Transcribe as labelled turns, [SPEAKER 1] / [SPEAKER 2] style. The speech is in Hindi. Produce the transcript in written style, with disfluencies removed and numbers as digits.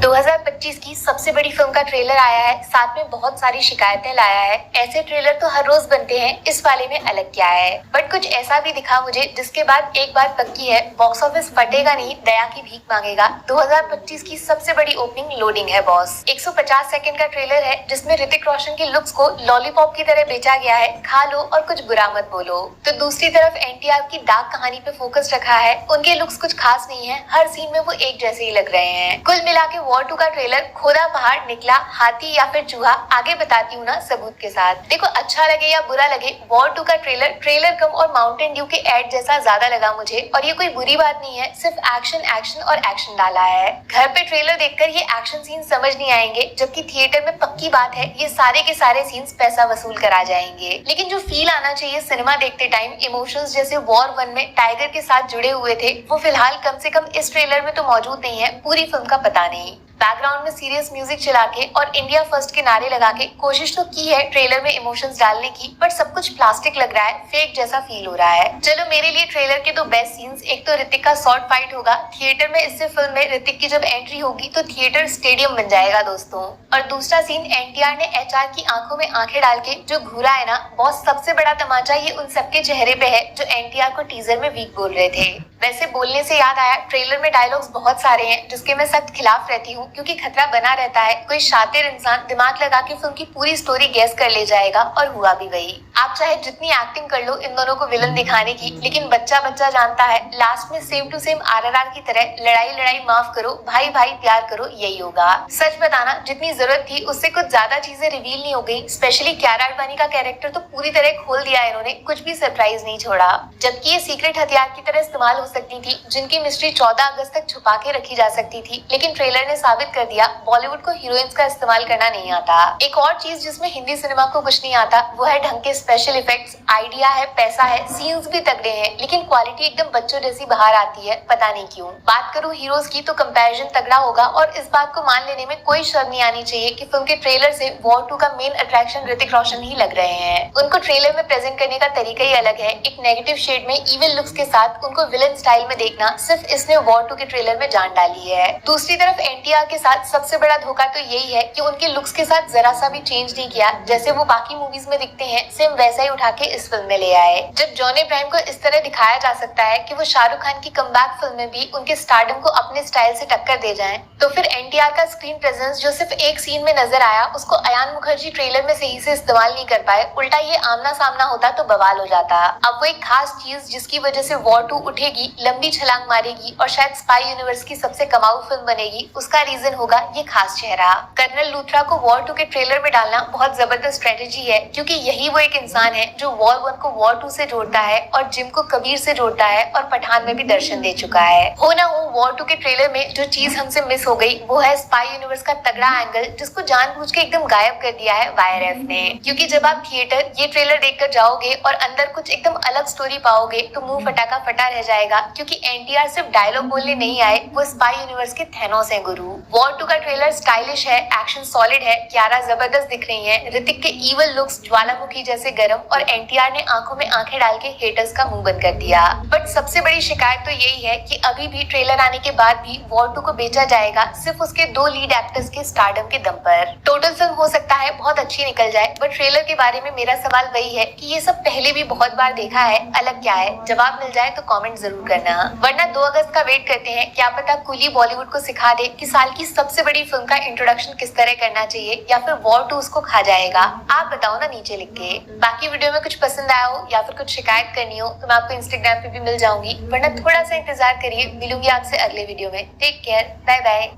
[SPEAKER 1] 2025 की सबसे बड़ी फिल्म का ट्रेलर आया है, साथ में बहुत सारी शिकायतें लाया है। ऐसे ट्रेलर तो हर रोज बनते हैं, इस वाले में अलग क्या है। बट कुछ ऐसा भी दिखा मुझे जिसके बाद एक बात पक्की है, बॉक्स ऑफिस फटेगा नहीं, दया की भीख मांगेगा। 2025 की सबसे बड़ी ओपनिंग लोडिंग है बॉस। 150 सेकंड का ट्रेलर है जिसमें ऋतिक रोशन के लुक्स को लॉलीपॉप की तरह बेचा गया है, खा लो और कुछ बुरा मत बोलो। तो दूसरी तरफ एनटीआर की डार्क कहानी पे फोकस रखा है। उनके लुक्स कुछ खास नहीं है, हर सीन में वो एक जैसे ही लग रहे हैं। कुल मिला के वॉर 2 का ट्रेलर खोदा पहाड़ निकला हाथी या फिर चूहा, आगे बताती हूँ ना सबूत के साथ। देखो अच्छा लगे या बुरा लगे, वॉर 2 का ट्रेलर कम और माउंटेन ड्यू के एड जैसा ज्यादा लगा मुझे। और ये कोई बुरी बात नहीं है, सिर्फ एक्शन एक्शन और एक्शन डाला है। घर पे ट्रेलर देखकर ये एक्शन सीन समझ नहीं आएंगे, जबकि थिएटर में पक्की बात है ये सारे के सारे सीन्स पैसा वसूल करा जाएंगे। लेकिन जो फील आना चाहिए सिनेमा देखते टाइम, इमोशंस जैसे वॉर 1 में टाइगर के साथ जुड़े हुए थे, वो फिलहाल कम से कम इस ट्रेलर में तो मौजूद नहीं है। पूरी फिल्म का पता नहीं। बैकग्राउंड में सीरियस म्यूजिक चला के और इंडिया फर्स्ट के नारे लगा के कोशिश तो की है ट्रेलर में इमोशंस डालने की, बट सब कुछ प्लास्टिक लग रहा है, फेक जैसा फील हो रहा है। चलो मेरे लिए ट्रेलर के दो बेस्ट सीन्स, एक तो ऋतिक का शॉर्ट फाइट होगा थिएटर में। इससे फिल्म में ऋतिक की जब एंट्री होगी तो थिएटर स्टेडियम बन जाएगा दोस्तों। और दूसरा सीन एनटीआर ने एचआर की आंखों में आंखें डाल के जो घूरा है ना बॉस, सबसे बड़ा तमाचा ये उन सबके चेहरे पे है जो एनटीआर को टीजर में वीक बोल रहे थे। वैसे बोलने से याद आया, ट्रेलर में डायलॉग्स बहुत सारे हैं जिसके मैं सख्त खिलाफ रहती हूँ, क्योंकि खतरा बना रहता है कोई शातिर इंसान दिमाग लगा के फिल्म की पूरी स्टोरी गैस कर ले जाएगा, और हुआ भी वही। आप चाहे जितनी एक्टिंग कर लो इन दोनों को विलन दिखाने की, लेकिन बच्चा बच्चा जानता है लास्ट में सेम टू सेम आरआरआर की तरह लड़ाई लड़ाई माफ करो, भाई भाई प्यार करो, यही होगा। सच बताना, जितनी जरूरत थी उससे कुछ ज्यादा चीजें रिवील नहीं हो गई। स्पेशली कियारा अडवाणी का कैरेक्टर तो पूरी तरह खोल दिया इन्होंने, कुछ भी सरप्राइज नहीं छोड़ा। जबकि ये सीक्रेट हथियार की तरह इस्तेमाल हो सकती थी, जिनकी मिस्ट्री 14 अगस्त तक छुपा के रखी जा सकती थी। लेकिन ट्रेलर ने साबित कर दिया बॉलीवुड को हीरोइंस का इस्तेमाल करना नहीं आता। एक और चीज जिसमें हिंदी सिनेमा को कुछ नहीं आता वो है ढंग के स्पेशल इफेक्ट्स। आइडिया है, पैसा है, सीन्स भी तगड़े हैं, लेकिन क्वालिटी एकदम बच्चों जैसी बाहर आती है, पता नहीं क्यों। बात करूं हीरोज की तो कंपैरिजन तगड़ा होगा, और इस बात को मान लेने में कोई शर्म नहीं आनी चाहिए कि फिल्म के ट्रेलर से वॉर 2 का मेन अट्रैक्शन ऋतिक रोशन ही लग रहे हैं। उनको ट्रेलर में प्रेजेंट करने का तरीका ही अलग है, एक नेगेटिव शेड में इविल लुक्स के साथ उनको विलन स्टाइल में देखना, सिर्फ इसने वॉर 2 के ट्रेलर में जान डाली है। दूसरी तरफ एनटीआर के साथ सबसे बड़ा धोखा तो यही है कि उनके लुक्स के साथ जरा सा भी चेंज नहीं किया। जैसे वो बाकी मूवीज में दिखते हैं सेम वैसा ही उठा के इस फिल्म में ले आए। जब जॉन इब्राहिम को इस तरह दिखाया जा सकता है कि वो शाहरुख खान की कमबैक फिल्म में भी उनके स्टारडम को अपने स्टाइल से टक्कर दे जाएं, तो फिर एनटीआर का स्क्रीन प्रेजेंस जो सिर्फ एक सीन में नजर आया, उसको अयान मुखर्जी ट्रेलर में सही से इस्तेमाल नहीं कर पाए। उल्टा ये आमना सामना होता तो बवाल हो जाता। अब वो एक खास चीज जिसकी वजह से वॉर 2 उठेगी, लंबी छलांग मारेगी और शायद स्पाई यूनिवर्स की सबसे कमाऊ फिल्म बनेगी, उसका रीजन होगा ये खास चेहरा। कर्नल लूथरा को वॉर 2 के ट्रेलर में डालना बहुत जबरदस्त स्ट्रेटेजी है, क्योंकि यही वो एक इंसान है जो वॉर 1 को वॉर 2 से जोड़ता है और जिम को कबीर से जोड़ता है, और पठान में भी दर्शन दे चुका है। हो ना हो, वॉर 2 के ट्रेलर में जो चीज हमसे मिस हो गई वो है स्पाई यूनिवर्स का तगड़ा एंगल, जिसको जानबूझ के एकदम गायब कर दिया है वाईआरएफ ने। क्योंकि जब आप थिएटर ये ट्रेलर देखकर जाओगे और अंदर कुछ एकदम अलग स्टोरी पाओगे तो मुंह फटाका फटा रह जाएगा, क्योंकि एनटीआर सिर्फ डायलॉग बोलने नहीं आए, वो स्पाई यूनिवर्स के थैनोस हैं गुरु। वॉर 2 का ट्रेलर स्टाइलिश है, एक्शन सॉलिड है, कियारा जबरदस्त दिख रही है, ऋतिक के इवल लुक्स ज्वालामुखी जैसे गरम, और एनटीआर ने आंखों में आंखें डाल के हेटर्स का मुंह बंद कर दिया। बट सबसे बड़ी शिकायत तो यही है कि अभी भी ट्रेलर आने के बाद भी वॉर 2 को बेचा जाएगा सिर्फ उसके 2 लीड एक्टर्स के स्टारडम के दम पर। टोटल फिल्म हो सकता है बहुत अच्छी निकल जाए, बट ट्रेलर के बारे में मेरा सवाल वही है कि ये सब पहले भी बहुत बार देखा है, अलग क्या है? जवाब मिल जाए तो कमेंट जरूर करना, वरना 2 अगस्त का वेट करते हैं। क्या पता कुली बॉलीवुड को सिखा दे कि साल की सबसे बड़ी फिल्म का इंट्रोडक्शन किस तरह करना चाहिए, या फिर वॉर 2 उसको खा जाएगा। आप बताओ ना नीचे लिख के। बाकी वीडियो में कुछ पसंद आया हो या फिर कुछ शिकायत करनी हो तो मैं आपको इंस्टाग्राम पे भी मिल जाऊंगी, वरना थोड़ा सा इंतजार करिए, मिलूंगी आपसे अगले वीडियो में। Take care, bye bye.